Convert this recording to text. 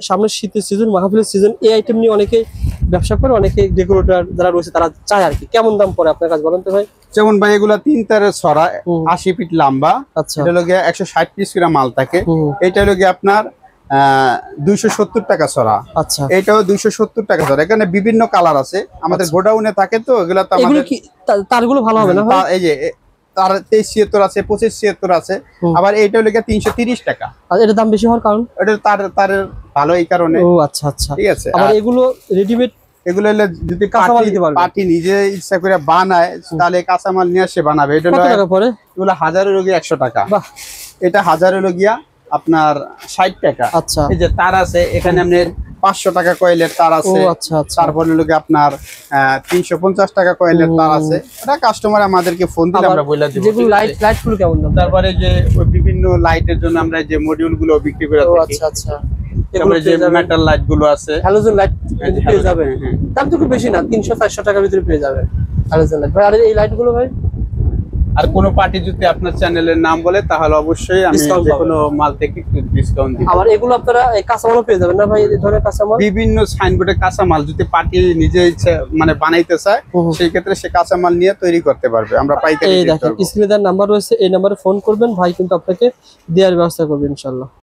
সামনে শীতের সিজন, মাহফিলের সিজন, এই আইটেম নিয়ে অনেকে ব্যবসা করে, অনেকে ডেকোরেটর যারা রয়েছে তারা চায় আর কি। কেমন দাম পড়ে আপনার কাছে বলেন তো ভাই? যেমন ভাই এগুলা 3 তারের ছড়া, 80 ফিট লম্বা। আচ্ছা, এটা হলো গিয়ে 160 পিস করে মাল থাকে। এটা হলো গিয়ে আপনার 270 টাকা ছড়া। আচ্ছা, এটাও 270 টাকা ছড়া। এখানে বিভিন্ন কালার আছে, আমাদের গোডাউনে থাকে তো এগুলা। তো এগুলো আমাদের কি তারগুলো ভালো হবে না ভাই? এই যে তার 2376 আছে, 2576 আছে। আবার এইটা হলো গিয়ে 330 টাকা। আর এটার দাম বেশি হওয়ার কারণ? এটা তারের ভালো এই কারণে। ও আচ্ছা আচ্ছা, ঠিক আছে। আবার এগুলো রেডিমেড, এগুলো হলে যদি কাঁচামাল দিতে পারবে, পার্টি নিজে ইচ্ছা করে বানায় তাহলে কাঁচামাল নিয়ে আসে বানাবে। এটা কত টাকা পড়ে? এগুলো 1000 হলো গিয়ে 100 টাকা। বাহ, এটা 1000 হলো গিয়া আপনার 60 টাকা। আচ্ছা, এই যে তার আছে এখানে আপনার 500 টাকা কয়েলের তার আছে। আচ্ছা আচ্ছা, তারপর হলো গিয়ে আপনার 350 টাকা কয়েলের তার আছে। এটা কাস্টমার আমাদেরকে ফোন দিলে আমরা বলে দেব। যেগুলো লাইট গুলো কেমন দাম? তারপরে যে ওই বিভিন্ন লাইটের জন্য আমরা যে মডিউল গুলো বিক্রি করে থাকি। আচ্ছা আচ্ছা, তারপরে যে মেটাল লাইট গুলো আছে, হ্যালোজেন লাইট পেয়ে যাবে। দাম তো খুব বেশি না, 300-400 টাকার ভিতরে পেয়ে যাবে হ্যালোজেন লাইট ভাই। আর এই লাইট গুলো ভাই? আর কোনো পার্টি যদি আপনার চ্যানেলের নাম বলে তাহলে অবশ্যই আমি যে কোনো মাল থেকে একটু ডিসকাউন্ট দিব। আবার এগুলো আপনারা এই কাঁচামালও পেয়ে যাবেন না ভাই? এই ধরনের কাঁচামাল, বিভিন্ন সাইনবোর্ডে কাঁচামাল যদি পার্টি নিজে ইচ্ছা মানে বানাইতে চায় সেই ক্ষেত্রে সে কাঁচামাল নিয়ে তৈরি করতে পারবে। আমরা পাইকারি এই দেখেন স্ক্রিনে দেওয়ার নাম্বার রয়েছে, এই নাম্বারে ফোন করবেন, ভাই কিন্তু আপনাকে দেওয়ার ব্যবস্থা করবে ইনশাআল্লাহ।